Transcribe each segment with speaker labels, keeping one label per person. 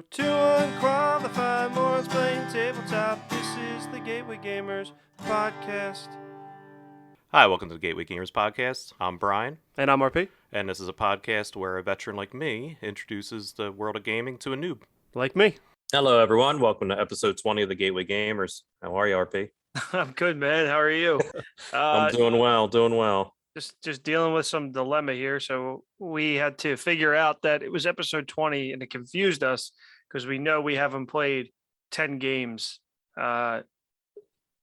Speaker 1: We're too unqualified, more playing tabletop. This is the Gateway Gamers podcast.
Speaker 2: Hi, welcome to the Gateway Gamers podcast. I'm Bryan.
Speaker 1: And I'm RP.
Speaker 2: And this is a podcast where a veteran like me introduces the world of gaming to a noob.
Speaker 1: Like me.
Speaker 2: Hello, everyone. Welcome to episode 20 of the Gateway Gamers. How are you, RP?
Speaker 1: I'm good, man. How are you?
Speaker 2: I'm doing well.
Speaker 1: Just dealing with some dilemma here. So we had to figure out that it was episode 20 and it confused us because we know we haven't played 10 games,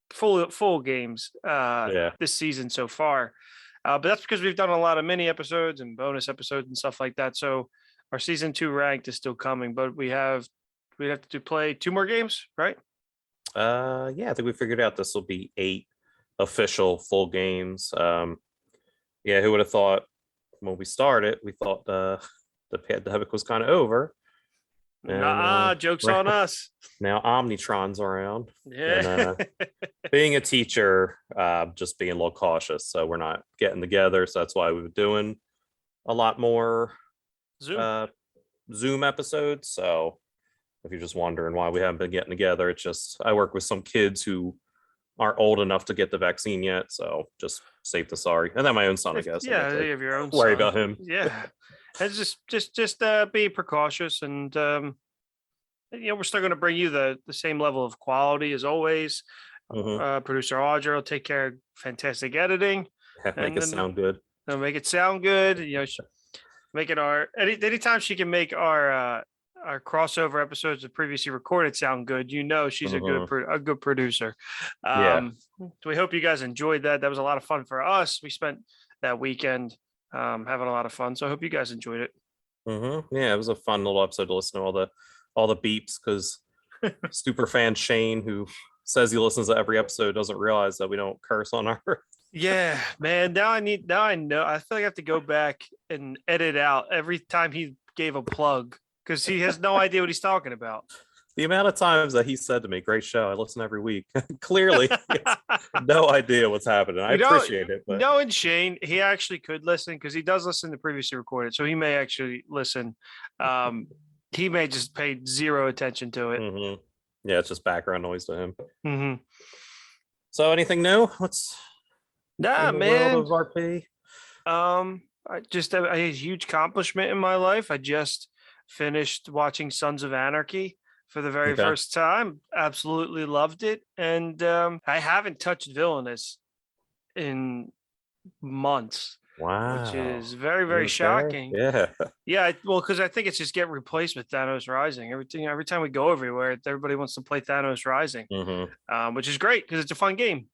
Speaker 1: full games this season so far. But that's because we've done a lot of mini episodes and bonus episodes and stuff like that. So our season 2 ranked is still coming, but we have to play 2 more games, right?
Speaker 2: I think we figured out this will be 8 official full games. Who would have thought when we started, we thought the pandemic was kind of over.
Speaker 1: And, joke's on us.
Speaker 2: Now Omnitron's around.
Speaker 1: Yeah.
Speaker 2: And, being a teacher, just being a little cautious. So we're not getting together. So that's why we've been doing a lot more Zoom episodes. So if you're just wondering why we haven't been getting together, it's just I work with some kids who aren't old enough to get the vaccine yet. So just safe to sorry. And then my own son, I guess.
Speaker 1: Yeah, you have your own
Speaker 2: worry
Speaker 1: son.
Speaker 2: about him.
Speaker 1: Yeah. It's just be precautious, and we're still going to bring you the same level of quality as always. Producer Audrey will take care of fantastic editing.
Speaker 2: Make it sound good.
Speaker 1: Make it sound good. Make it anytime she can make our crossover episodes of previously recorded sound good. She's a good producer. So we hope you guys enjoyed that. That was a lot of fun for us. We spent that weekend having a lot of fun. So I hope you guys enjoyed it.
Speaker 2: Yeah, it was a fun little episode to listen to all the beeps, because super fan Shane, who says he listens to every episode, doesn't realize that we don't curse on our
Speaker 1: Yeah, man. Now I know. I feel like I have to go back and edit out every time he gave a plug, because he has no idea what he's talking about.
Speaker 2: The amount of times that he said to me, "Great show, I listen every week." Clearly, no idea what's happening. I appreciate it. But...
Speaker 1: Knowing Shane, he actually could listen, because he does listen to previously recorded, so he may actually listen. He may just pay zero attention to it.
Speaker 2: Yeah, it's just background noise to him. So, anything new? What's
Speaker 1: man?
Speaker 2: World of RP?
Speaker 1: I just had a huge accomplishment in my life. I just finished watching Sons of Anarchy for the very first time. Absolutely loved it. And I haven't touched Villainous in months.
Speaker 2: Wow.
Speaker 1: Which is very, very shocking. Yeah. Well, because I think it's just getting replaced with Thanos Rising. Every time we go everywhere, everybody wants to play Thanos Rising, which is great because it's a fun game.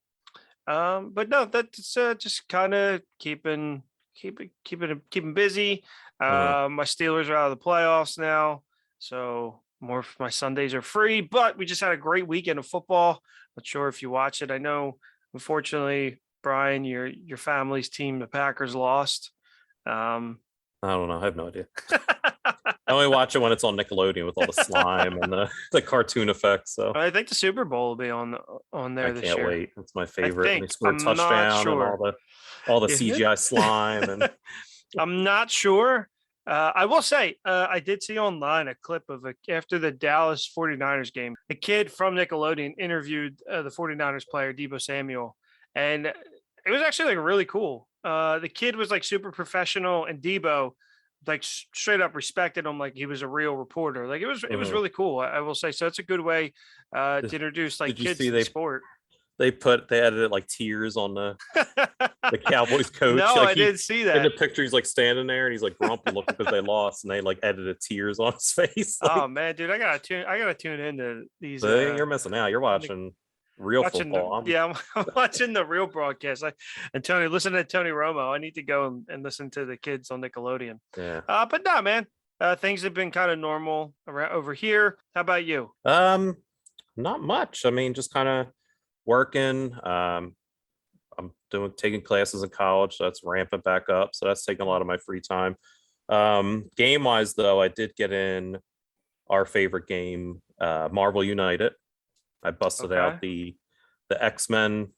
Speaker 1: But no, that's just kind of keeping busy. My Steelers are out of the playoffs now, so more of my Sundays are free. But we just had a great weekend of football. Not sure if you watch it. I know, unfortunately, Bryan, your family's team, the Packers, lost.
Speaker 2: I don't know. I have no idea. I only watch it when it's on Nickelodeon with all the slime and the cartoon effects. So
Speaker 1: I think the Super Bowl will be on there this year.
Speaker 2: I can't wait. It's my favorite. When they score a touchdown and all the CGI slime. And
Speaker 1: I'm not sure. I will say, I did see online a clip of after the Dallas 49ers game. A kid from Nickelodeon interviewed the 49ers player, Deebo Samuel. And it was actually really cool. The kid was super professional, and Deebo straight up respected him like he was a real reporter. It was really cool. I will say. So it's a good way to introduce kids to the sport.
Speaker 2: They edited tears on the Cowboys coach.
Speaker 1: No, I didn't see that.
Speaker 2: In the picture, he's grumpy looking because they lost, and they edited tears on his face.
Speaker 1: Oh man, dude, I gotta tune into these.
Speaker 2: You're missing out. You're watching real football.
Speaker 1: I'm watching the real broadcast. Listen to Tony Romo. I need to go and listen to the kids on Nickelodeon.
Speaker 2: Yeah.
Speaker 1: But no, man. Things have been kind of normal over here. How about you?
Speaker 2: Not much. I mean, just kind of working. I'm taking classes in college, so that's ramping back up. So that's taking a lot of my free time. Game wise, though, I did get in our favorite game, Marvel United. I busted out the X-Men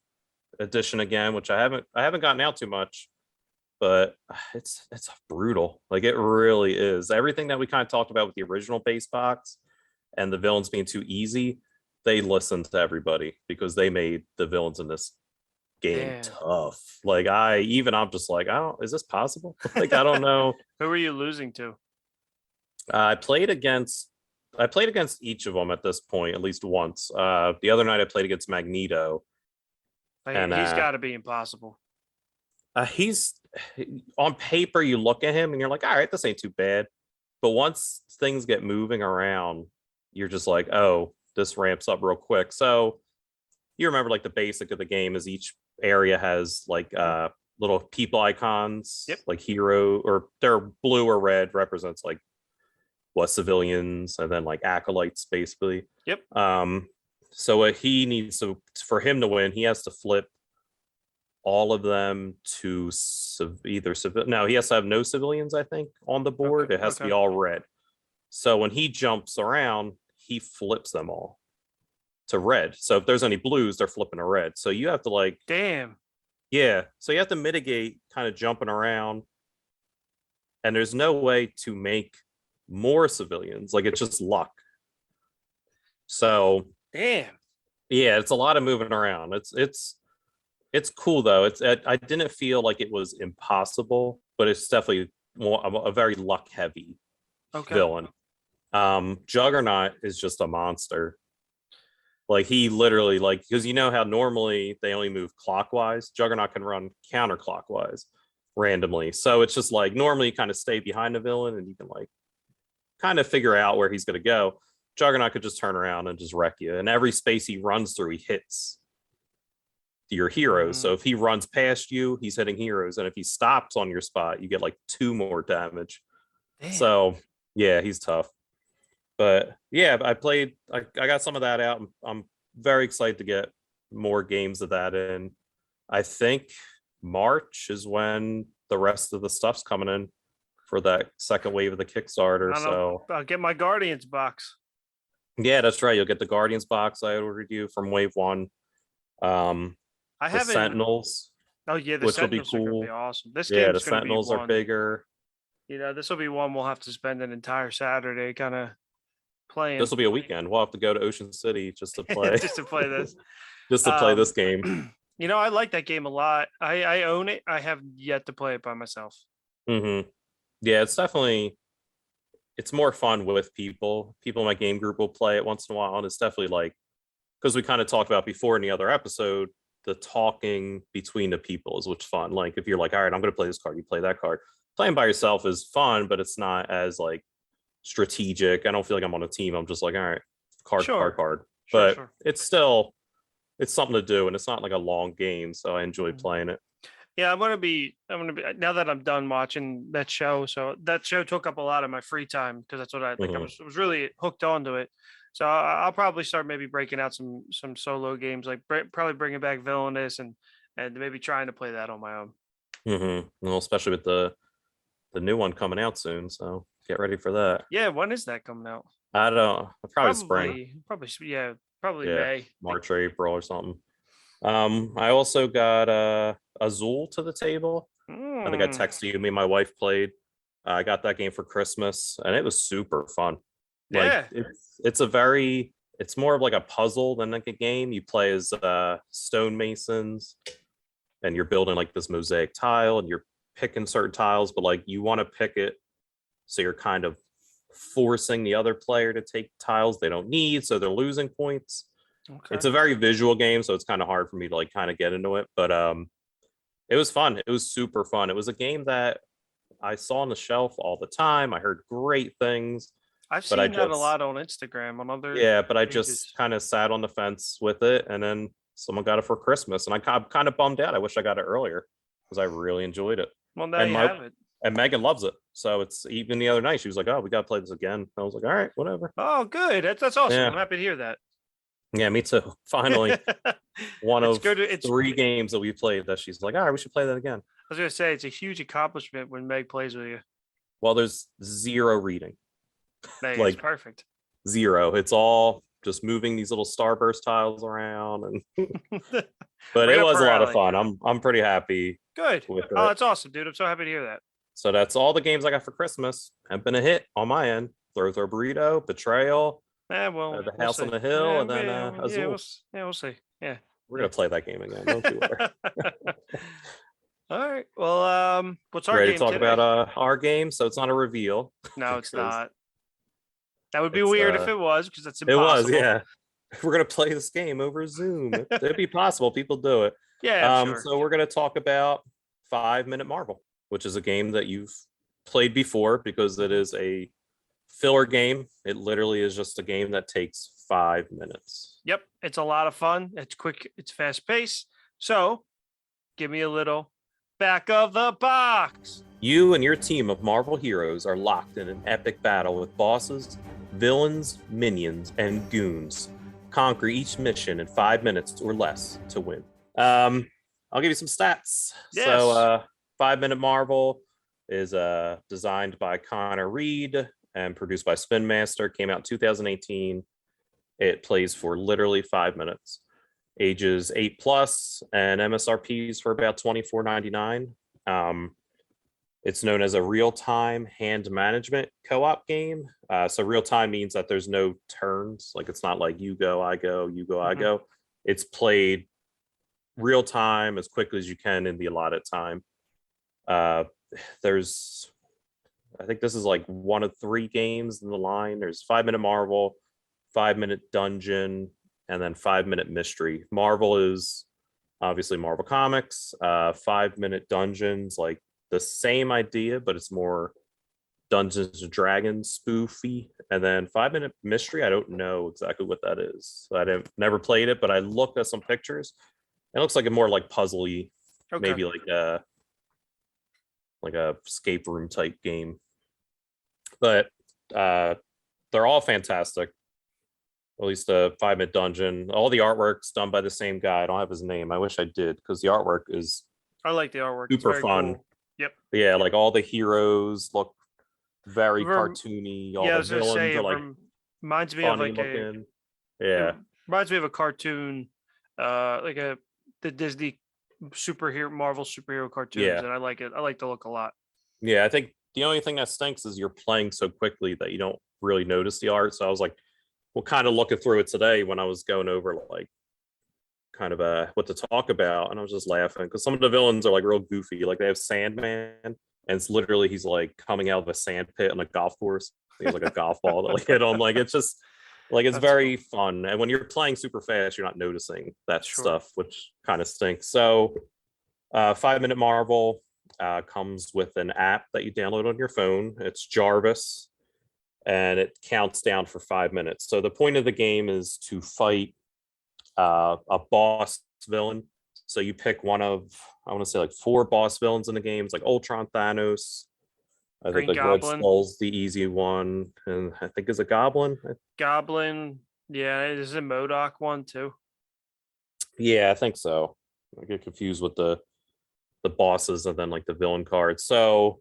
Speaker 2: edition again, which I haven't gotten out too much, but it's brutal. It really is. Everything that we kind of talked about with the original base box and the villains being too easy, they listened to everybody because they made the villains in this game
Speaker 1: Damn.
Speaker 2: tough. Like I'm just like, is this possible? Like, I don't know.
Speaker 1: Who were you losing to?
Speaker 2: I played against each of them at this point at least once. The other night I played against Magneto,
Speaker 1: Like,
Speaker 2: and
Speaker 1: he's got to be impossible.
Speaker 2: he's on paper. You look at him and you're like, all right, this ain't too bad. But once things get moving around, you're just like, oh, this ramps up real quick. So you remember like the basic of the game is each area has like little people icons,
Speaker 1: Yep.
Speaker 2: like hero, or they're blue or red, represents like what civilians, and then like acolytes basically.
Speaker 1: Yep.
Speaker 2: So what he needs to, for him to win, he has to flip all of them to either civil. No, he has to have no civilians, I think, on the board.
Speaker 1: Okay,
Speaker 2: It has to be all red. So when he jumps around, he flips them all to red. So if there's any blues, they're flipping to red. So you have to like,
Speaker 1: Damn.
Speaker 2: yeah. So you have to mitigate kind of jumping around. And there's no way to make more civilians. Like, it's just luck. So
Speaker 1: Damn.
Speaker 2: yeah, it's a lot of moving around. It's cool though. I didn't feel like it was impossible, but it's definitely a very luck heavy villain. Juggernaut is just a monster. Like, he literally, like, because you know how normally they only move clockwise, Juggernaut can run counterclockwise randomly. So it's just like normally you kind of stay behind the villain and you can like kind of figure out where he's going to go. Juggernaut could just turn around and just wreck you. And every space he runs through, he hits your heroes. So if he runs past you, he's hitting heroes. And if he stops on your spot, you get like 2 more damage.
Speaker 1: Damn.
Speaker 2: So yeah, he's tough. But yeah, I got some of that out. I'm very excited to get more games of that in. I think March is when the rest of the stuff's coming in for that second wave of the Kickstarter. So
Speaker 1: I'll get my Guardians box.
Speaker 2: Yeah, that's right. You'll get the Guardians box I ordered you from Wave 1.
Speaker 1: I haven't.
Speaker 2: Sentinels.
Speaker 1: Oh yeah, the
Speaker 2: which will be
Speaker 1: Sentinels are gonna
Speaker 2: cool.
Speaker 1: be awesome. This
Speaker 2: Yeah, the
Speaker 1: game's gonna
Speaker 2: Sentinels
Speaker 1: be
Speaker 2: are bigger.
Speaker 1: You know, this will be one we'll have to spend an entire Saturday kind of playing.
Speaker 2: This will be a weekend. We'll have to go to Ocean City just to play.
Speaker 1: just to play this.
Speaker 2: Just to play this game.
Speaker 1: You know, I like that game a lot. I own it. I have yet to play it by myself.
Speaker 2: Mm-hmm. Yeah, it's more fun with people. People in my game group will play it once in a while, and it's definitely like, because we kind of talked about before in the other episode, the talking between the people is what's fun. Like, if you're like, all right, I'm going to play this card, you play that card. Playing by yourself is fun, but it's not as like strategic. I don't feel like I'm on a team. I'm just like, all right, card. But it's something to do, and it's not like a long game, so I enjoy playing it.
Speaker 1: Yeah, I'm gonna be now that I'm done watching that show. So that show took up a lot of my free time because that's what I think I was really hooked onto it. So I'll probably start maybe breaking out some solo games, like probably bringing back Villainous and maybe trying to play that on my own.
Speaker 2: Well, especially with the new one coming out soon, so get ready for that.
Speaker 1: Yeah, when is that coming out?
Speaker 2: I don't know. Probably spring.
Speaker 1: Probably May.
Speaker 2: March or April or something. I also got Azul to the table. I think I texted you. Me and my wife played. I got that game for Christmas, and it was super fun. Like, it's more of like a puzzle than like a game. You play as stonemasons, and you're building like this mosaic tile, and you're picking certain tiles, but like you want to pick it, so you're kind of forcing the other player to take tiles they don't need, so they're losing points. Okay. It's a very visual game, so it's kind of hard for me to like kind of get into it, but it was fun. It was super fun. It was a game that I saw on the shelf all the time. I heard great things.
Speaker 1: I've seen that a lot on Instagram on other
Speaker 2: but I just kind of sat on the fence with it, and then someone got it for Christmas, and I'm kind of bummed out. I wish I got it earlier because I really enjoyed it.
Speaker 1: Well, now you have it.
Speaker 2: And Megan loves it. So it's even the other night, she was like, oh, we got to play this again. I was like, all right, whatever.
Speaker 1: Oh, good. That's awesome. Yeah. I'm happy to hear that.
Speaker 2: Yeah, me too. Finally, one of 3 games that we played that she's like, all right, we should play that again.
Speaker 1: I was going to say, it's a huge accomplishment when Meg plays with you.
Speaker 2: Well, there's 0 reading.
Speaker 1: Hey, like, it's perfect.
Speaker 2: 0. It's all just moving these little starburst tiles around. And but it was a lot of fun. I'm pretty happy.
Speaker 1: Good. Oh, that's awesome, dude. I'm so happy to hear that.
Speaker 2: So that's all the games I got for Christmas. Have been a hit on my end. Throw Burrito, Betrayal,
Speaker 1: Well,
Speaker 2: the
Speaker 1: we'll
Speaker 2: House on
Speaker 1: see.
Speaker 2: the Hill, and then Azul.
Speaker 1: We'll see. Yeah.
Speaker 2: We're gonna play that game again. Don't you worry.
Speaker 1: All right. Well, what's our
Speaker 2: Ready to
Speaker 1: game
Speaker 2: talk
Speaker 1: today?
Speaker 2: about our game? So it's not a reveal.
Speaker 1: No, it's
Speaker 2: because
Speaker 1: not. That would be
Speaker 2: it's
Speaker 1: weird if it was, because that's
Speaker 2: it was,
Speaker 1: impossible.
Speaker 2: yeah. We're gonna play this game over Zoom. It'd be possible. People do it.
Speaker 1: Yeah, I'm sure.
Speaker 2: So we're gonna talk about 5 Minute Marvel, which is a game that you've played before because it is a filler game. It literally is just a game that takes 5 minutes.
Speaker 1: Yep, it's a lot of fun. It's quick. It's fast paced. So, give me a little back of the box.
Speaker 2: You and your team of Marvel heroes are locked in an epic battle with bosses, villains, minions, and goons. Conquer each mission in 5 minutes or less to win. I'll give you some stats.
Speaker 1: Yes.
Speaker 2: So 5 Minute Marvel is designed by Connor Reed and produced by Spin Master. Came out in 2018. It plays for literally 5 minutes. Ages 8+, and MSRPs for about $24.99. It's known as a real-time hand management co-op game. So real-time means that there's no turns. Like, it's not like you go, I go, you go, I go. It's played real-time as quickly as you can in the allotted time. I think this is like one of 3 games in the line. There's 5 Minute Marvel, 5 Minute Dungeon, and then 5 Minute Mystery. Marvel is obviously Marvel Comics. 5 Minute Dungeons, like the same idea, but it's more Dungeons and Dragons spoofy. And then 5 Minute Mystery, I don't know exactly what that is. I never played it, but I looked at some pictures. It looks like a more like puzzly, maybe like a escape room type game. But they're all fantastic. At least the 5 Minute Dungeon. All the artwork's done by the same guy. I don't have his name. I wish I did, because the artwork is
Speaker 1: I like the artwork.
Speaker 2: super
Speaker 1: it's very
Speaker 2: fun.
Speaker 1: Cool. Yep.
Speaker 2: But yeah, like all the heroes look very cartoony. All
Speaker 1: I
Speaker 2: the
Speaker 1: was gonna say,
Speaker 2: villains are like
Speaker 1: reminds me of
Speaker 2: funny
Speaker 1: like
Speaker 2: looking. Yeah.
Speaker 1: It reminds me of a cartoon, like the Disney Marvel superhero cartoons,
Speaker 2: Yeah.
Speaker 1: and I like it. I like the look a lot.
Speaker 2: Yeah, I think the only thing that stinks is you're playing so quickly that you don't really notice the art. So I was like, well, kind of looking through it today when I was going over like kind of what to talk about, and I was just laughing because some of the villains are like real goofy. Like they have Sandman, and it's literally he's like coming out of a sand pit on a golf course. He has like a golf ball that like hit him. Like it's just like it's
Speaker 1: That's
Speaker 2: very fun. And when you're playing super fast, you're not noticing that stuff, which kind of stinks. So 5 Minute Marvel comes with an app that you download on your phone. It's Jarvis, and it counts down for 5 minutes. So the point of the game is to fight a boss villain. So you pick one of, I want to say like 4 boss villains in the game. It's like Ultron, Thanos. I think like Red Skull's the easy one, and I think is a Goblin.
Speaker 1: Goblin, yeah, is a MODOK one too.
Speaker 2: Yeah, I think so. I get confused with the bosses and then like the villain cards. So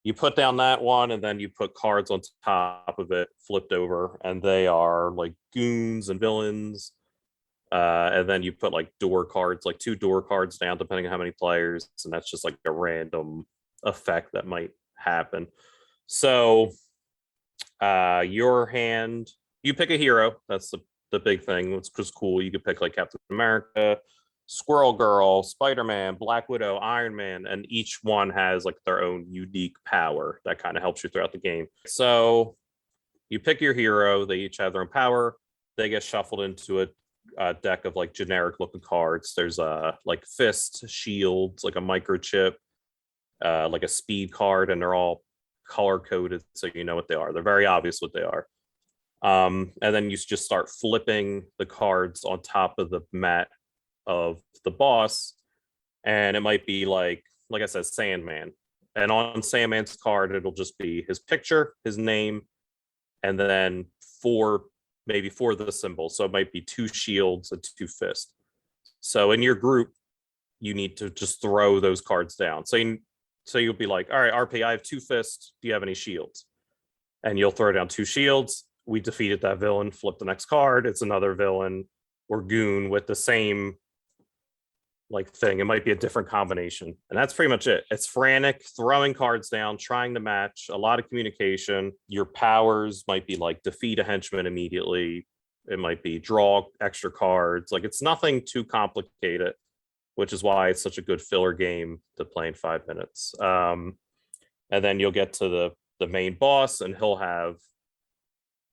Speaker 2: you put down that one, and then you put cards on top of it, flipped over, and they are like goons and villains. And then you put like door cards, like 2 door cards down, depending on how many players, and that's just like a random effect that might happen. So your hand, you pick a hero. That's the big thing. It's just cool. You could pick like Captain America, Squirrel Girl, Spider-Man, Black Widow, Iron Man, and each one has like their own unique power that kind of helps you throughout the game. So you pick your hero. They each have their own power. They get shuffled into a deck of like generic looking cards. There's like fist, shields, like a microchip, like a speed card, and they're all color coded so you know what they are. They're very obvious what they are. And then you just start flipping the cards on top of the mat of the boss, and it might be like I said, Sandman. And on Sandman's card, it'll just be his picture, his name, and then 4 of the symbols. So it might be 2 shields and 2 fists. So in your group, you need to just throw those cards down. So you'll be like, all right, RP, I have 2 fists. Do you have any shields? And you'll throw down 2 shields. We defeated that villain. Flip the next card. It's another villain or goon with the same like thing. It might be a different combination. And that's pretty much it. It's frantic, throwing cards down, trying to match, a lot of communication. Your powers might be like defeat a henchman immediately. It might be draw extra cards. Like it's nothing too complicated, which is why it's such a good filler game to play in 5 minutes. And then you'll get to the main boss, and he'll have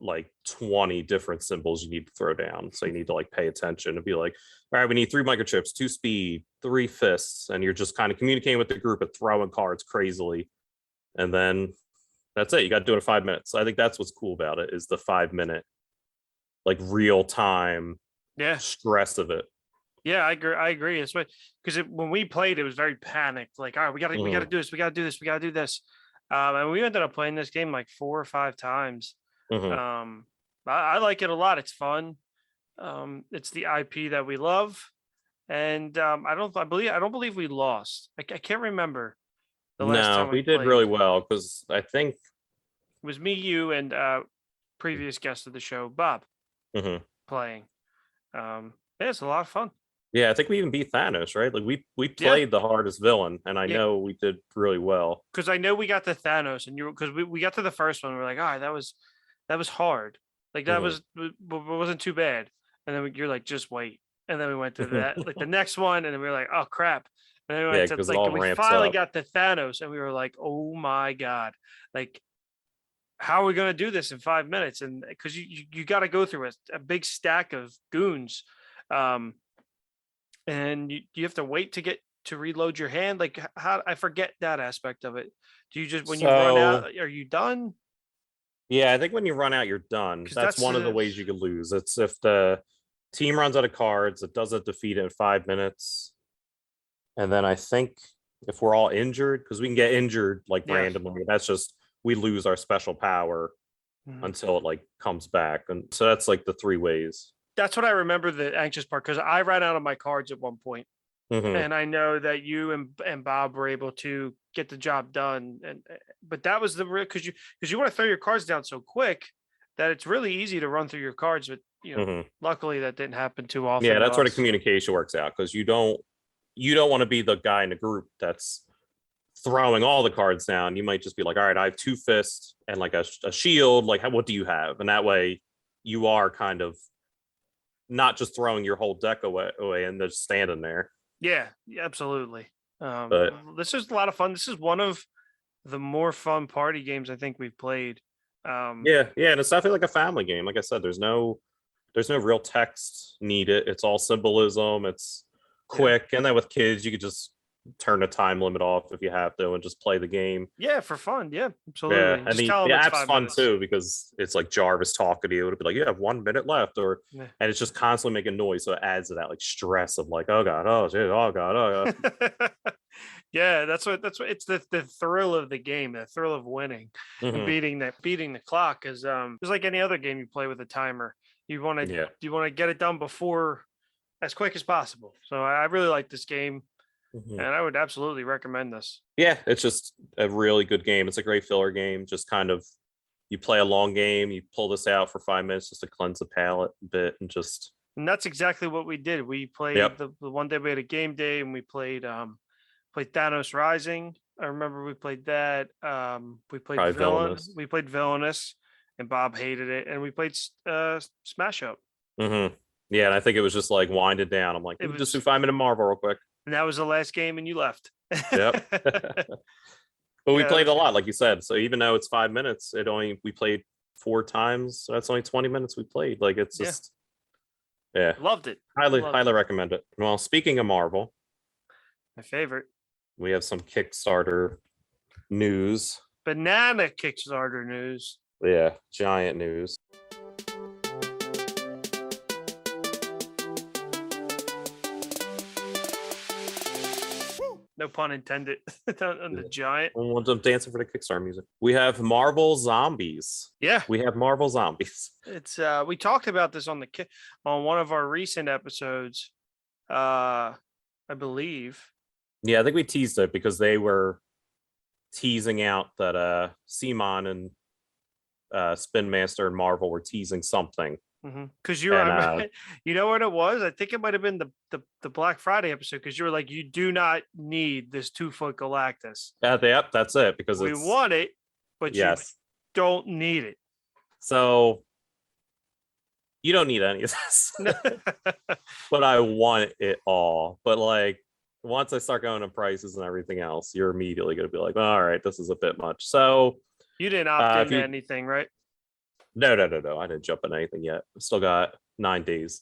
Speaker 2: like 20 different symbols you need to throw down. So you need to like pay attention and be like, all right, we need 3 microchips, 2 speed, 3 fists. And you're just kind of communicating with the group and throwing cards crazily. And then that's it. You got to do it in 5 minutes. I think that's what's cool about it, is the 5 minute, like real time stress of it.
Speaker 1: Yeah, I agree. It's because when we played, it was very panicked. Like, all right, we got to do this. We got to do this. We got to do this. And we ended up playing this game like 4 or 5 times. I like it a lot. It's fun. It's the IP that we love, and I don't believe we lost. I can't remember the last time
Speaker 2: we did really well, because I think
Speaker 1: it was me, you, and previous guest of the show, Bob, playing. It's a lot of fun.
Speaker 2: Yeah, I think we even beat Thanos, right? Like we played the hardest villain, and I know we did really well.
Speaker 1: Because I know we got to Thanos, and because we got to the first one, we're like, all right, that was hard. Like that wasn't too bad. And then you're like, just wait. And then we went to that, like the next one, and then we were like, oh crap. And then we went to like we finally got to Thanos, and we were like, oh my god, like how are we gonna do this in 5 minutes? And because you got to go through a big stack of goons, and you have to wait to get to reload your hand. Like how I forget that aspect of it. Do you just you run out? Are you done?
Speaker 2: Yeah, I think when you run out, you're done. That's one of the ways you could lose. It's if the team runs out of cards, it doesn't defeat it in 5 minutes. And then I think if we're all injured, because we can get injured like randomly, that's just we lose our special power until it like comes back. And so that's like the 3 ways.
Speaker 1: That's what I remember, the anxious part, because I ran out of my cards at one point. And I know that you and Bob were able to get the job done, but that was the real, because you want to throw your cards down so quick that it's really easy to run through your cards. But luckily that didn't happen too often.
Speaker 2: Yeah, that's where the communication works out, because you don't want to be the guy in the group that's throwing all the cards down. You might just be like, all right, I have 2 fists and like a shield. Like, what do you have? And that way you are kind of not just throwing your whole deck away and just standing there.
Speaker 1: Yeah, absolutely. But this is a lot of fun. This is one of the more fun party games I think we've played.
Speaker 2: And it's definitely like a family game. Like I said, there's no real text needed. It's all symbolism. It's quick, and then with kids, you could just turn the time limit off if you have to and just play the game.
Speaker 1: Yeah, for fun. Yeah, absolutely.
Speaker 2: Yeah, and the app's fun too, because it's like Jarvis talking to you. It'll be like, you have 1 minute left, and it's just constantly making noise, so it adds to that like stress of like, oh god, oh shit, oh god, oh god.
Speaker 1: Yeah, that's what it's the thrill of the game, the thrill of winning and beating the clock is just like any other game you play with a timer. You want to get it done before, as quick as possible. So I really like this game. And I would absolutely recommend this. Yeah,
Speaker 2: it's just a really good game. It's a great filler game. Just kind of, you play a long game, you pull this out for 5 minutes just to cleanse the palate a bit, and
Speaker 1: that's exactly what we did. We played the one day we had a game day, and we played Thanos Rising. I remember we played that. We played Villainous. We played Villainous, and Bob hated it. And we played Smash Up.
Speaker 2: Yeah, and I think it was just like winded down. I'm like, just do 5 minute Marvel real quick.
Speaker 1: And that was the last game, and you left.
Speaker 2: Yep. But we played a lot, like you said. So even though it's 5 minutes, we played 4 times. So that's only 20 minutes we played. Like it's just,
Speaker 1: loved it.
Speaker 2: Highly recommend it. Well, speaking of Marvel,
Speaker 1: my favorite,
Speaker 2: we have some Kickstarter news.
Speaker 1: Banana Kickstarter news.
Speaker 2: Yeah, giant news.
Speaker 1: No pun intended. On the giant.
Speaker 2: I'm dancing for the Kickstarter music. We have Marvel Zombies.
Speaker 1: Yeah,
Speaker 2: we have Marvel Zombies.
Speaker 1: It's we talked about this on one of our recent episodes. I believe.
Speaker 2: Yeah, I think we teased it because they were teasing out that Simon and Spin Master and Marvel were teasing something.
Speaker 1: Because you,
Speaker 2: And
Speaker 1: you know what it was? I think it might have been the Black Friday episode. Because you were like, you do not need this 2-foot Galactus.
Speaker 2: yep, that's it. Because
Speaker 1: We
Speaker 2: it's
Speaker 1: want it, but you
Speaker 2: yes.
Speaker 1: don't need it.
Speaker 2: So you don't need any of this, but I want it all. But like once I start going to prices and everything else, you're immediately going to be like, all right, this is a bit much. So
Speaker 1: You didn't opt
Speaker 2: if
Speaker 1: into
Speaker 2: you
Speaker 1: anything, right?
Speaker 2: no, I didn't jump on anything yet. Still got 9 days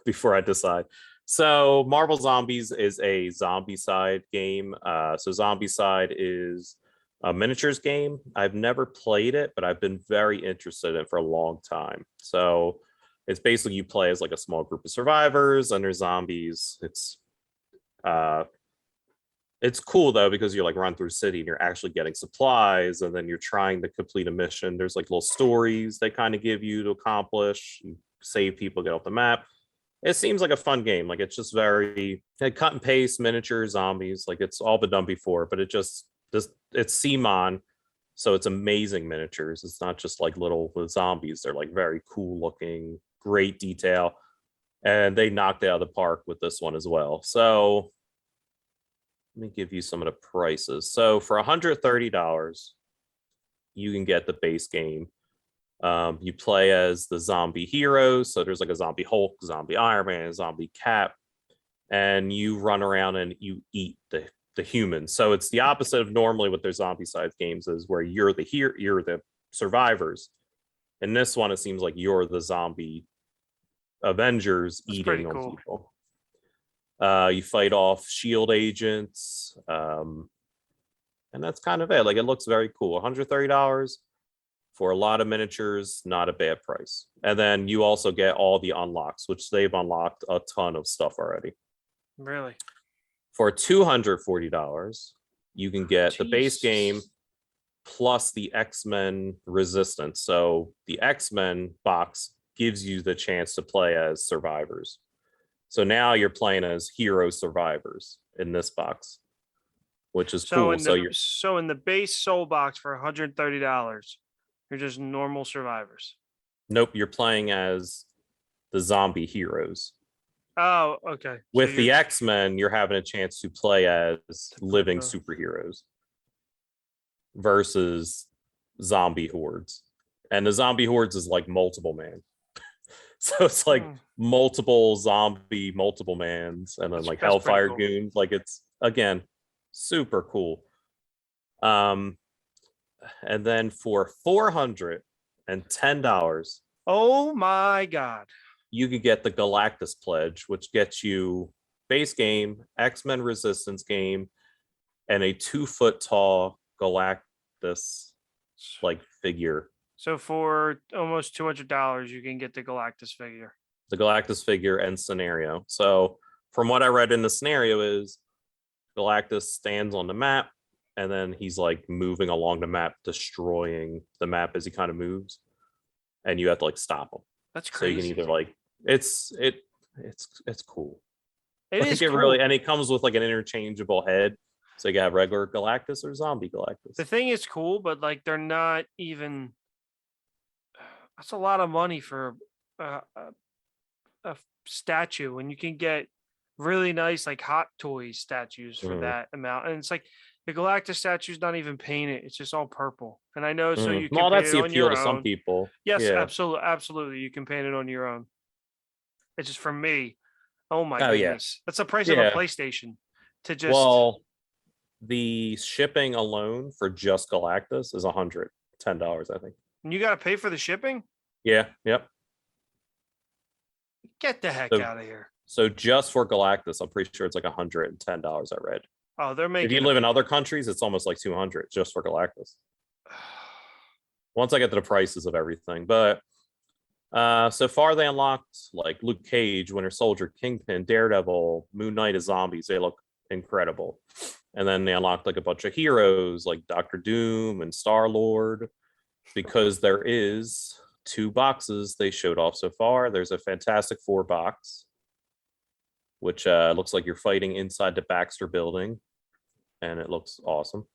Speaker 2: before I decide. So Marvel Zombies is a Zombicide game. So Zombicide is a miniatures game. I've never played it, but I've been very interested in it for a long time. So it's basically you play as like a small group of survivors and there's zombies. It's cool though because you're like run through city and you're actually getting supplies and then you're trying to complete a mission. There's like little stories they kind of give you to accomplish. You save people, get off the map. It seems like a fun game. Like it's just very like, cut and paste miniature zombies. Like it's all been done before, but it's CMON, so it's amazing miniatures. It's not just like little zombies. They're like very cool looking, great detail, and they knocked it out of the park with this one as well. So let me give you some of the prices. So for $130, you can get the base game. You play as the zombie heroes. So there's like a zombie Hulk, zombie Iron Man, zombie Cap, and you run around and you eat the humans. So it's the opposite of normally what their Zombicide games is, where you're the survivors. In this one, it seems like you're the zombie Avengers. That's eating on cool. People. You fight off shield agents, and that's kind of it. Like it looks very cool. $130 for a lot of miniatures, not a bad price. And then you also get all the unlocks, which they've unlocked a ton of stuff already.
Speaker 1: Really?
Speaker 2: For $240, you can get the base game plus the X-Men Resistance. So the X-Men box gives you the chance to play as survivors. So now you're playing as hero survivors in this box, which is cool.
Speaker 1: So in the base soul box for $130, you're just normal survivors.
Speaker 2: Nope, you're playing as the zombie heroes.
Speaker 1: Oh, okay.
Speaker 2: With the X-Men, you're having a chance to play as living superheroes versus zombie hordes. And the zombie hordes is like multiple man. So it's like multiple zombie, multiple mans, and then like Hellfire cool. Goons. Like it's again super cool. And then for $410,
Speaker 1: oh my god,
Speaker 2: you can get the Galactus Pledge, which gets you base game, X-Men Resistance game, and a 2-foot tall Galactus like figure.
Speaker 1: So for almost $200, you can get the Galactus figure.
Speaker 2: The Galactus figure and scenario. So from what I read in the scenario is Galactus stands on the map and then he's like moving along the map, destroying the map as he kind of moves. And you have to like stop him.
Speaker 1: That's crazy.
Speaker 2: So you can either like it's cool.
Speaker 1: It
Speaker 2: cool. Really, and it comes with like an interchangeable head. So you can have regular Galactus or zombie Galactus.
Speaker 1: The thing is cool, but like they're not even. That's a lot of money for a statue when you can get really nice like Hot Toys statues for that amount. And it's like the Galactus statue's not even painted; it's just all purple. And I know, so you can.
Speaker 2: Well,
Speaker 1: paint
Speaker 2: that's
Speaker 1: it
Speaker 2: the
Speaker 1: on
Speaker 2: appeal
Speaker 1: your
Speaker 2: to
Speaker 1: own.
Speaker 2: some people.
Speaker 1: Yes, absolutely. You can paint it on your own. It's just for me. Oh my goodness, that's the price of a PlayStation. To just
Speaker 2: the shipping alone for just Galactus is $110, I think.
Speaker 1: And you got to pay for the shipping?
Speaker 2: Yeah. Yep.
Speaker 1: Get the heck out of here.
Speaker 2: So just for Galactus, I'm pretty sure it's like $110. I read.
Speaker 1: Oh, they're making.
Speaker 2: If you live in other countries, it's almost like $200 just for Galactus. Once I get to the prices of everything, but so far they unlocked like Luke Cage, Winter Soldier, Kingpin, Daredevil, Moon Knight as zombies. They look incredible. And then they unlocked like a bunch of heroes like Doctor Doom and Star-Lord, because there is 2 boxes they showed off so far. There's a Fantastic Four box, which looks like you're fighting inside the Baxter building, and it looks awesome.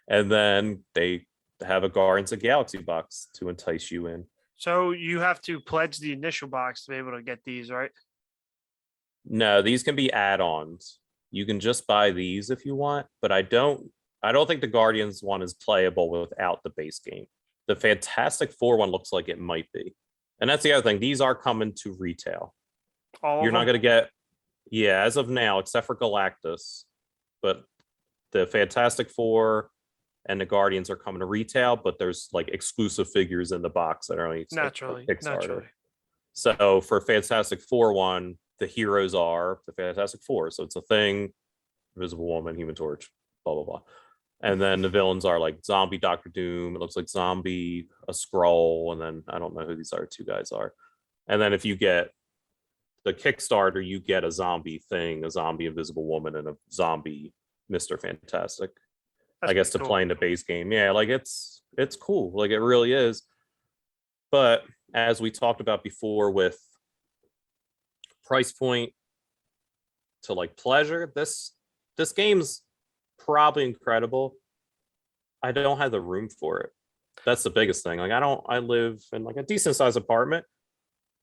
Speaker 2: And then they have a Guardians of the Galaxy box to entice you in.
Speaker 1: So you have to pledge the initial box to be able to get these, right?
Speaker 2: No, these can be add-ons. You can just buy these if you want, but I don't think the Guardians one is playable without the base game. The Fantastic Four one looks like it might be. And that's the other thing. These are coming to retail.
Speaker 1: All
Speaker 2: You're
Speaker 1: of
Speaker 2: not
Speaker 1: them?
Speaker 2: going to get, yeah, as of now, except for Galactus, but the Fantastic Four and the Guardians are coming to retail, but there's like exclusive figures in the box that are only
Speaker 1: Naturally.
Speaker 2: Kickstarter. So for Fantastic Four one, the heroes are the Fantastic Four. So it's a Thing, Invisible Woman, Human Torch, blah, blah, blah. And then the villains are like Zombie Doctor Doom. It looks like Zombie, a Skrull, and then I don't know who these other two guys are. And then if you get the Kickstarter, you get a zombie Thing, a zombie Invisible Woman, and a zombie Mr. Fantastic.
Speaker 1: That's
Speaker 2: I guess to
Speaker 1: pretty
Speaker 2: play in the base game. Yeah, like it's cool. Like it really is. But as we talked about before with price point to like pleasure, this game's probably incredible. I don't have the room for it. That's the biggest thing. Like I live in like a decent sized apartment,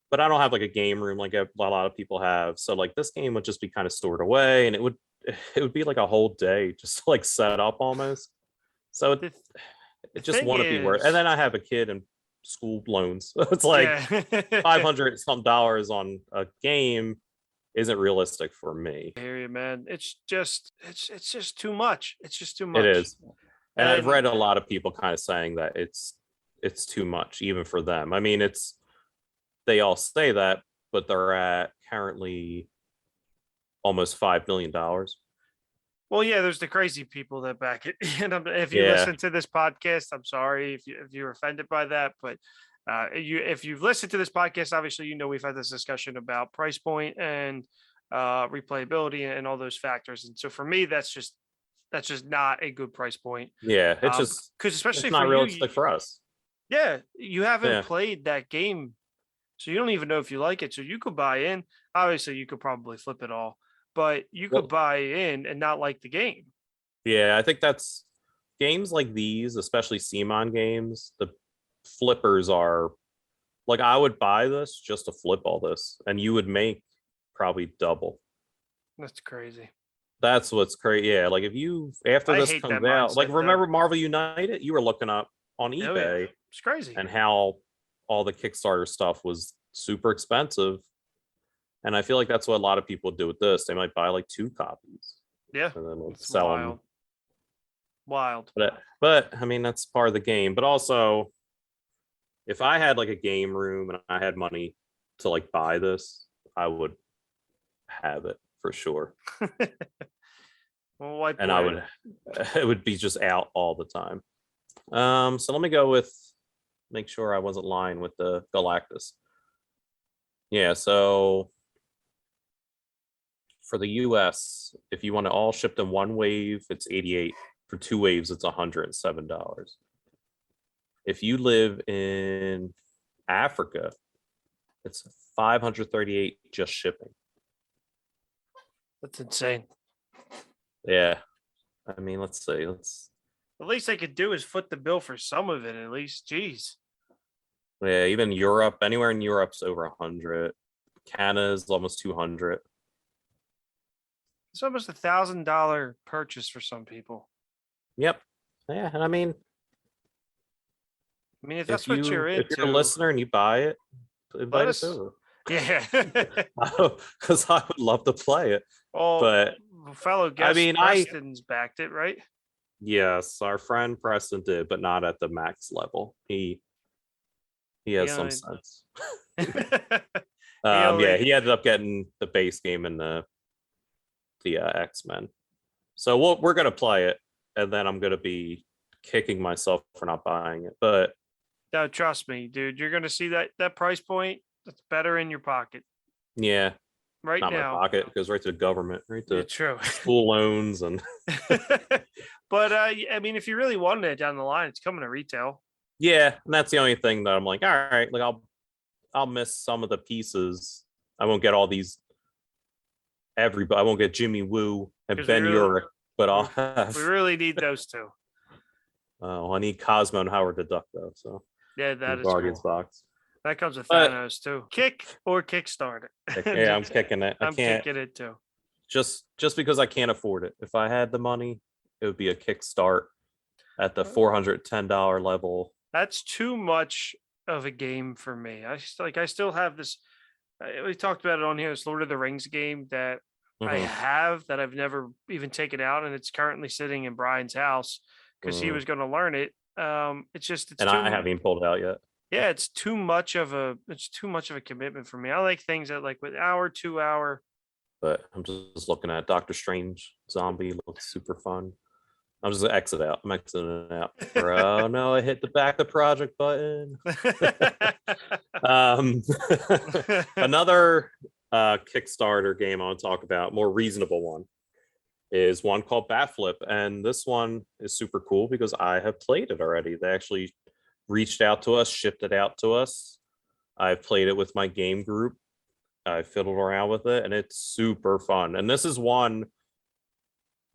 Speaker 2: but I don't have like a game room like a lot of people have. So like this game would just be kind of stored away, and it would be like a whole day just to like set up almost. So
Speaker 1: The
Speaker 2: it just
Speaker 1: thing
Speaker 2: wouldn't be worth. And
Speaker 1: is-
Speaker 2: then I have a kid and school loans. It's like
Speaker 1: yeah.
Speaker 2: $500 some dollars on a game isn't realistic for me.
Speaker 1: I hear you, man. It's just too much. It's just too much.
Speaker 2: It is. And I've
Speaker 1: And-
Speaker 2: read a lot of people kind of saying that it's too much even for them. I mean, they all say that, but they're at currently almost $5 million.
Speaker 1: Well, yeah, there's the crazy people that back it. And if you
Speaker 2: Yeah.
Speaker 1: listen to this podcast, I'm sorry if you're offended by that, but if you've listened to this podcast, obviously you know we've had this discussion about price point and replayability and all those factors. And so for me, that's just not a good price point.
Speaker 2: Yeah, it's just
Speaker 1: because especially
Speaker 2: it's not
Speaker 1: for
Speaker 2: realistic
Speaker 1: you,
Speaker 2: for us.
Speaker 1: yeah, you haven't
Speaker 2: Yeah.
Speaker 1: played that game, so you don't even know if you like it. So you could buy in. Obviously, you could probably flip it all, but you could
Speaker 2: Well-
Speaker 1: buy in and not like the game.
Speaker 2: Yeah, I think that's games like these, especially CMON games, the flippers are like I would buy this just to flip all this, and you would make probably double.
Speaker 1: That's crazy.
Speaker 2: That's what's crazy. Yeah, like if you after
Speaker 1: I
Speaker 2: this
Speaker 1: hate
Speaker 2: comes
Speaker 1: that
Speaker 2: out, like
Speaker 1: mindset, though.
Speaker 2: remember Marvel United? You were looking up on
Speaker 1: Oh, yeah.
Speaker 2: eBay
Speaker 1: It's crazy.
Speaker 2: and how all the Kickstarter stuff was super expensive. And I feel like that's what a lot of people do with this. They might buy like 2 copies
Speaker 1: Yeah,
Speaker 2: and then they'll
Speaker 1: it's
Speaker 2: sell
Speaker 1: wild.
Speaker 2: them.
Speaker 1: Wild.
Speaker 2: But I mean, that's part of the game. But also, if I had like a game room and I had money to like buy this, I would have it for sure.
Speaker 1: Well, white
Speaker 2: And I
Speaker 1: boy.
Speaker 2: would, it would be just out all the time. So let me go with, make sure I wasn't lying with the Galactus. Yeah, so for the US, if you want it all shipped in one wave, it's 88. For 2 waves, it's $107. If you live in Africa, it's 538 just shipping.
Speaker 1: That's insane.
Speaker 2: Yeah. I mean, let's see.
Speaker 1: The least they could do is foot the bill for some of it, at least. Jeez.
Speaker 2: Yeah, even Europe, anywhere in Europe's over 100. Canada's almost 200.
Speaker 1: It's almost $1,000 purchase for some people.
Speaker 2: Yep. Yeah, and I mean,
Speaker 1: I mean, if that's what you're
Speaker 2: if you're a
Speaker 1: into,
Speaker 2: listener and you buy it, invite us
Speaker 1: us-
Speaker 2: over.
Speaker 1: yeah.
Speaker 2: Because I would love to play it.
Speaker 1: Oh,
Speaker 2: But,
Speaker 1: fellow guest
Speaker 2: mean,
Speaker 1: Preston's backed it, right?
Speaker 2: Yes, our friend Preston did, but not at the max level. He has some
Speaker 1: Yeah.
Speaker 2: sense.
Speaker 1: Yeah,
Speaker 2: Yeah, he ended up getting the base game and the X-Men. So we're gonna play it, and then I'm gonna be kicking myself for not buying it. But
Speaker 1: No, trust me, dude. You're gonna see that price point. That's better in your pocket
Speaker 2: yeah,
Speaker 1: right
Speaker 2: not
Speaker 1: now.
Speaker 2: my pocket. It goes right to the government, right
Speaker 1: Yeah,
Speaker 2: to
Speaker 1: true.
Speaker 2: school loans and
Speaker 1: But I mean, if you really wanted it down the line, it's coming to retail.
Speaker 2: yeah, and that's the only thing that I'm like, all right, like I'll miss some of the pieces. I won't get all these. Everybody, I won't get Jimmy Woo and
Speaker 1: 'Cause we
Speaker 2: Ben
Speaker 1: really-
Speaker 2: Urich, but I'll have.
Speaker 1: We really need those two.
Speaker 2: I need Cosmo and Howard the Duck though. So
Speaker 1: Yeah, that
Speaker 2: in
Speaker 1: is
Speaker 2: Guardians
Speaker 1: cool.
Speaker 2: box.
Speaker 1: That comes with
Speaker 2: But
Speaker 1: Thanos too. Kick or Kickstarter.
Speaker 2: yeah, I'm kicking it. I
Speaker 1: I'm
Speaker 2: can't
Speaker 1: kicking it too.
Speaker 2: just because I can't afford it. If I had the money, it would be a kickstart at the $410 level.
Speaker 1: That's too much of a game for me. I still have this. We talked about it on here. This Lord of the Rings game that I
Speaker 2: Mhm,
Speaker 1: have that I've never even taken out, and it's currently sitting in Brian's house because he
Speaker 2: mhm.
Speaker 1: was going to learn it. It's
Speaker 2: And I
Speaker 1: too
Speaker 2: haven't even pulled it out yet.
Speaker 1: yeah, it's too much of a commitment for me. I like things that like with hour, 2 hour.
Speaker 2: But I'm just looking at Doctor Strange Zombie. Looks super fun. I'm just gonna exit out. I'm exiting out. Bro, no, I hit the back of project button. Um, another Kickstarter game I want to talk about, more reasonable one, is one called Batflip, and this one is super cool because I have played it already. They actually reached out to us, shipped it out to us. I've played it with my game group. I fiddled around with it, and it's super fun. And this is one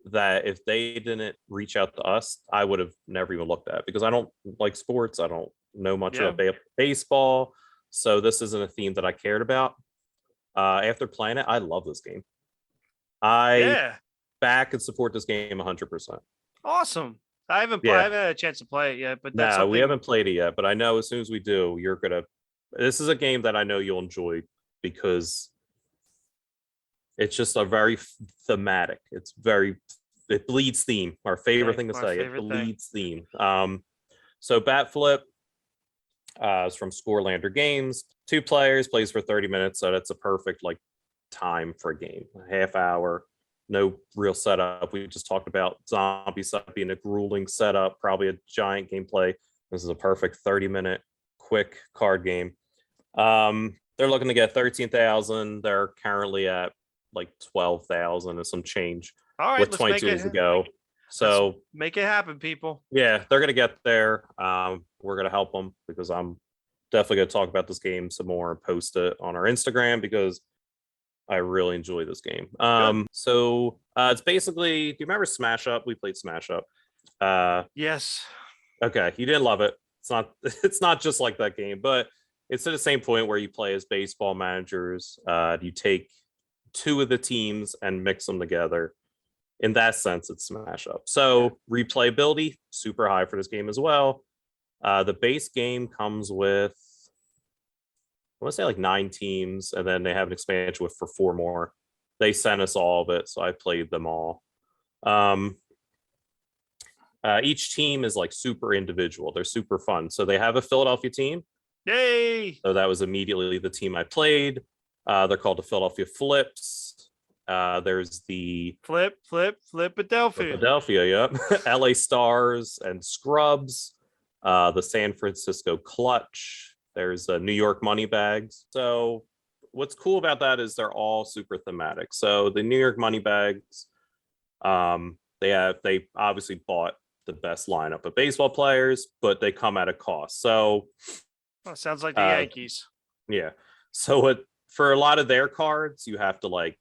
Speaker 2: that if they didn't reach out to us, I would have never even looked at because I don't like sports. I don't know much
Speaker 1: Yeah.
Speaker 2: about baseball. So this isn't a theme that I cared about. After playing it, I love this game. I
Speaker 1: Yeah.
Speaker 2: back and support this game 100%.
Speaker 1: Awesome. I haven't
Speaker 2: Yeah.
Speaker 1: had a chance to play it yet, but that's
Speaker 2: No, we
Speaker 1: something.
Speaker 2: haven't played it yet, but I know as soon as we do, you're gonna. This is a game that I know you'll enjoy because it's just a very thematic. It bleeds theme. Our favorite
Speaker 1: Hey,
Speaker 2: thing to
Speaker 1: my
Speaker 2: say. It
Speaker 1: favorite thing.
Speaker 2: bleeds theme. So Batflip is from Scorelander Games. 2 players, plays for 30 minutes, so that's a perfect like time for a game. A half hour, no real setup. We just talked about Zombicide being a grueling setup, probably a giant gameplay. This is a perfect 30-minute quick card game. They're looking to get 13,000. They're currently at like 12,000 and some change
Speaker 1: All right,
Speaker 2: with
Speaker 1: let's
Speaker 2: 22
Speaker 1: make
Speaker 2: days to
Speaker 1: it.
Speaker 2: go. So
Speaker 1: Make it happen, people.
Speaker 2: yeah, they're gonna get there. We're gonna help them because I'm definitely gonna talk about this game some more and post it on our Instagram because I really enjoy this game. So it's basically, do you remember Smash Up? We played Smash Up.
Speaker 1: Yes.
Speaker 2: Okay, you didn't love it. It's not it's not just like that game, but it's at the same point where you play as baseball managers. You take 2 of the teams and mix them together. In that sense, it's Smash Up. So replayability, super high for this game as well. The base game comes with, I want to say like 9 teams, and then they have an expansion with for 4 more. They sent us all of it, so I played them all. Each team is like super individual. They're super fun. So they have a Philadelphia team.
Speaker 1: Yay.
Speaker 2: So that was immediately the team I played. They're called the Philadelphia Flips. There's the
Speaker 1: Philadelphia.
Speaker 2: Yep. LA Stars and Scrubs. The San Francisco Clutch. There's New York Moneybags. So what's cool about that is they're all super thematic. So the New York Moneybags, they obviously bought the best lineup of baseball players, but they come at a cost. So
Speaker 1: Sounds like the Yankees.
Speaker 2: yeah. So for a lot of their cards, you have to like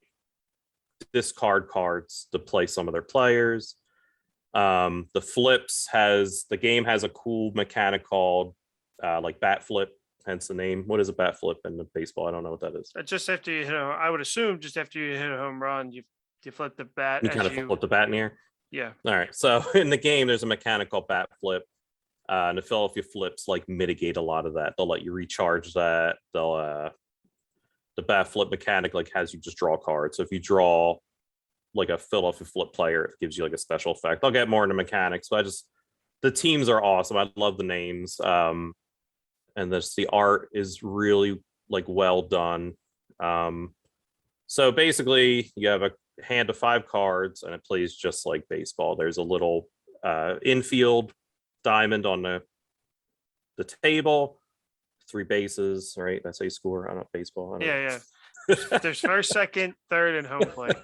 Speaker 2: discard cards to play some of their players. The the game has a cool mechanic called like bat flip, hence the name. What is a bat flip in the baseball? I don't know what that is.
Speaker 1: Just after you hit I would assume just after you hit a home run, you flip the bat.
Speaker 2: You kind of flip the bat in the air.
Speaker 1: Yeah.
Speaker 2: All right. So in the game, there's a mechanic called bat flip. And the Philadelphia Flips like mitigate a lot of that. They'll let you recharge that. The bat flip mechanic like has you just draw cards. So if you draw like a Philadelphia Flip player, it gives you like a special effect. I'll get more into mechanics, but the teams are awesome. I love the names. And the art is really like well done. So basically you have a hand of 5 cards and it plays just like baseball. There's a little infield diamond on the table, 3 bases, right? That's how you score on a baseball.
Speaker 1: Yeah. There's first, second, third, and home plate.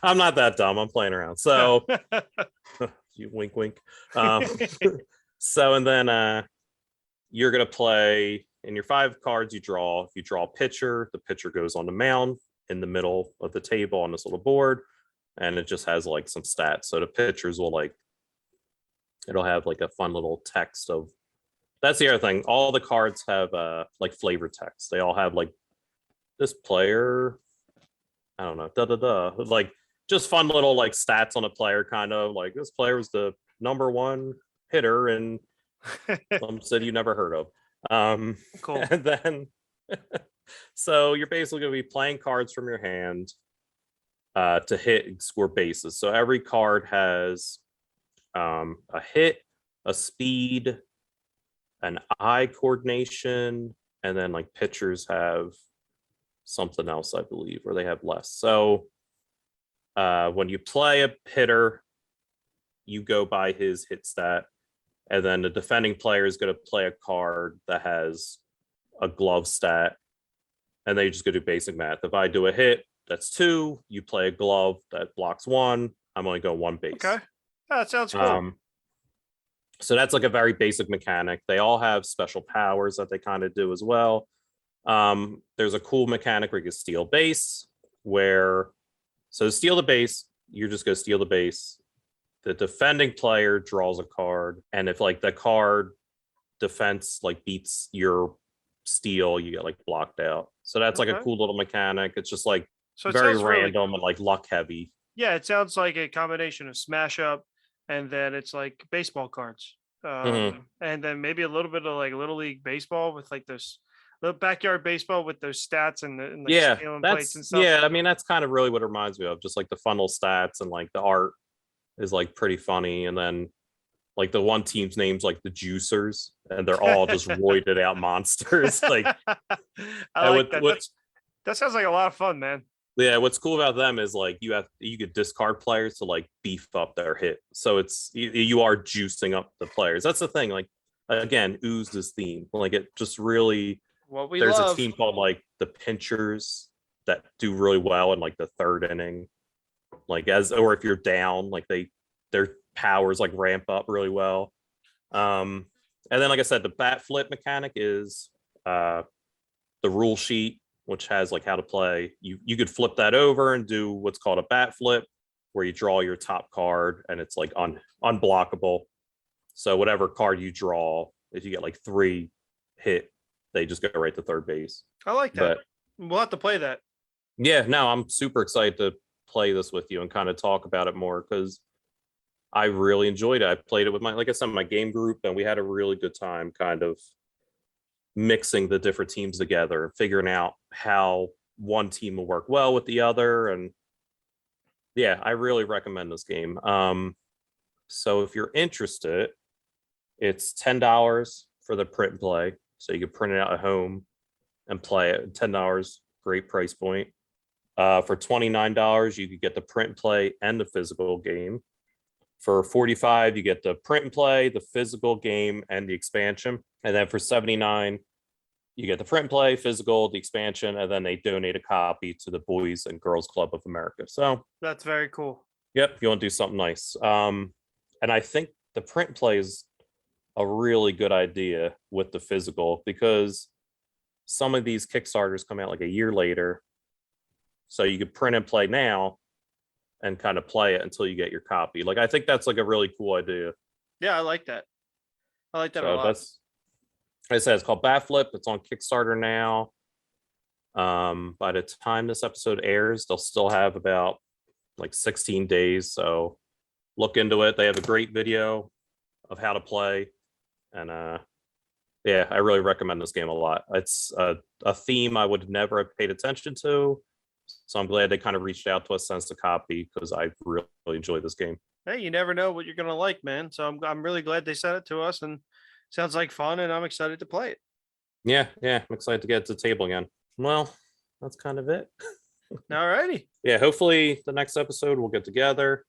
Speaker 2: I'm not that dumb. I'm playing around. So you wink, wink. So and then you're gonna play in your 5 cards you draw. If you draw a pitcher, the pitcher goes on the mound in the middle of the table on this little board, and it just has like some stats. So the pitchers will like, it'll have like a fun little text of That's the other thing. All the cards have like flavor text. They all have like this player, I don't know, da da da. Like just fun little like stats on a player, kind of like this player was the #1 hitter in some city you never heard of.
Speaker 1: Cool.
Speaker 2: And then so you're basically gonna be playing cards from your hand to hit and score bases. So every card has a hit, a speed, an eye coordination, and then like pitchers have something else, I believe, or they have less. So when you play a hitter, you go by his hit stat, and then the defending player is going to play a card that has a glove stat, and they just go do basic math. If I do a hit, that's 2. You play a glove that blocks 1. I'm only going 1 base.
Speaker 1: Okay, that sounds cool.
Speaker 2: So that's like a very basic mechanic. They all have special powers that they kind of do as well. There's a cool mechanic where you can steal base, where so to steal the base, you're just going to steal the base. The defending player draws a card, and if like the card defense like beats your steal, you get like blocked out. So that's like a cool little mechanic. It's just like
Speaker 1: So it
Speaker 2: very
Speaker 1: sounds really
Speaker 2: random and like luck heavy.
Speaker 1: Yeah, it sounds like a combination of Smash Up, and then it's like baseball cards, and then maybe a little bit of like Little League baseball with like those little backyard baseball with those stats and like
Speaker 2: Yeah,
Speaker 1: stealing plates and stuff.
Speaker 2: yeah. I mean, that's kind of really what it reminds me of. Just like the funnel stats and like the art is like pretty funny, and then like the one team's name's like the Juicers, and they're all just roided out monsters. Like
Speaker 1: I like that. That sounds like a lot of fun, man.
Speaker 2: Yeah, what's cool about them is like you could discard players to like beef up their hit. So it's you are juicing up the players. That's the thing. Like again, Ooze's theme. Like it just really
Speaker 1: What we
Speaker 2: there's
Speaker 1: love.
Speaker 2: a team called like the Pinchers that do really well in like the 3rd inning. Like or if you're down, like their powers like ramp up really well. And then like I said, the Batflip mechanic is the rule sheet, which has like how to play. You could flip that over and do what's called a bat flip, where you draw your top card and it's like unblockable. So whatever card you draw, if you get like 3 hit, they just go right to third base.
Speaker 1: I like that. But we'll have to play that.
Speaker 2: Yeah, no, I'm super excited to play this with you and kind of talk about it more, because I really enjoyed it. I played it with like I said, my game group, and we had a really good time kind of mixing the different teams together, figuring out how one team will work well with the other. And yeah, I really recommend this game. So if you're interested, it's $10 for the print and play. So you can print it out at home and play it. $10, great price point. For $29, you could get the print and play and the physical game. For $45, you get the print and play, the physical game, and the expansion. And then for $79, you get the print and play, physical, the expansion, and then they donate a copy to the Boys and Girls Club of America. So
Speaker 1: that's very cool.
Speaker 2: Yep, you want to do something nice. And I think the print and play is a really good idea with the physical, because some of these Kickstarters come out like a year later. So you could print and play now and kind of play it until you get your copy. Like, I think that's like a really cool idea.
Speaker 1: Yeah, I like that. I like that a lot.
Speaker 2: That's, like I said, it's called Batflip. It's on Kickstarter now. By the time this episode airs, they'll still have about like 16 days. So look into it. They have a great video of how to play. And yeah, I really recommend this game a lot. It's a theme I would never have paid attention to. So I'm glad they kind of reached out to us, sent us a copy, because I really enjoy this game.
Speaker 1: Hey, you never know what you're gonna like, man. So I'm really glad they sent it to us, and sounds like fun, and I'm excited to play it.
Speaker 2: Yeah, I'm excited to get to the table again. Well, that's kind of it.
Speaker 1: All righty.
Speaker 2: Yeah, hopefully the next episode we'll get together.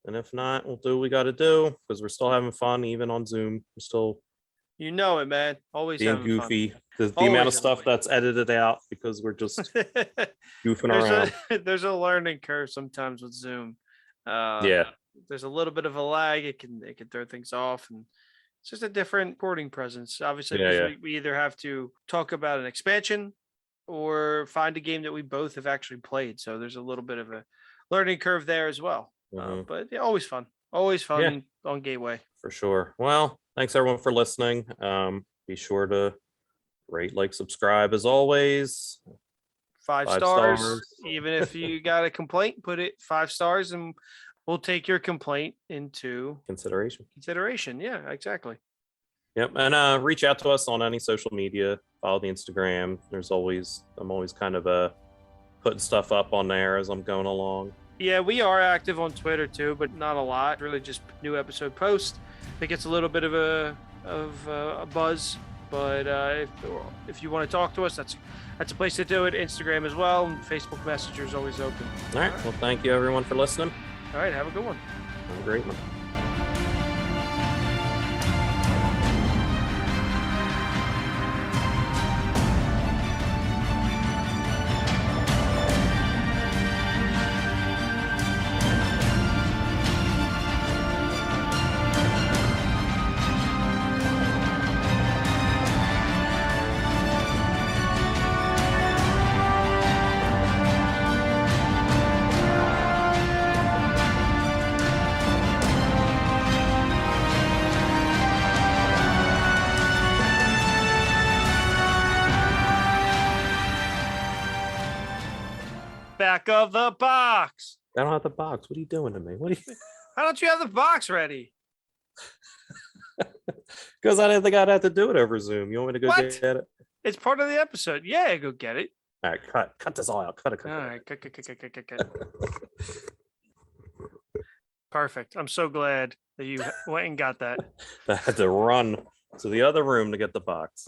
Speaker 2: And if not, we'll do what we got to do, because we're still having fun, even on Zoom. We're still
Speaker 1: You know it, man. Always
Speaker 2: being
Speaker 1: having
Speaker 2: goofy.
Speaker 1: fun.
Speaker 2: The amount
Speaker 1: Always
Speaker 2: of stuff
Speaker 1: having
Speaker 2: that's edited out because we're just goofing around.
Speaker 1: There's a learning curve sometimes with Zoom.
Speaker 2: Yeah.
Speaker 1: There's a little bit of a lag. It can throw things off, and it's just a different recording presence. Obviously, we either have to talk about an expansion or find a game that we both have actually played. So there's a little bit of a learning curve there as well. But yeah, always fun. Always fun on Gateway.
Speaker 2: For sure. Well, Thanks everyone for listening. Be sure to rate, like, subscribe as always.
Speaker 1: Five
Speaker 2: Five
Speaker 1: stars.
Speaker 2: stars.
Speaker 1: Even if you got a complaint, put it 5 stars and we'll take your complaint into
Speaker 2: Consideration.
Speaker 1: Yeah, exactly.
Speaker 2: Yep. And reach out to us on any social media. Follow the Instagram. I'm always kind of putting stuff up on there as I'm going along.
Speaker 1: Yeah, we are active on Twitter too, but not a lot. Really, just new episode post. It gets a little bit of a buzz, but if you want to talk to us, that's a place to do it. Instagram as well, and Facebook Messenger is always open.
Speaker 2: All right. Well, thank you everyone for listening.
Speaker 1: All right, have a good one.
Speaker 2: Have a great one.
Speaker 1: Back of the box.
Speaker 2: I don't have the box. What are you doing to me? What are you?
Speaker 1: Why don't you have the box ready?
Speaker 2: Because I didn't think I'd have to do it over Zoom. You want me to go
Speaker 1: What?
Speaker 2: get it?
Speaker 1: It's part of the episode. Yeah, go get it.
Speaker 2: All right, cut this all out. Cut it.
Speaker 1: All right, cut. Perfect. I'm so glad that you went and got that.
Speaker 2: I had to run to the other room to get the box.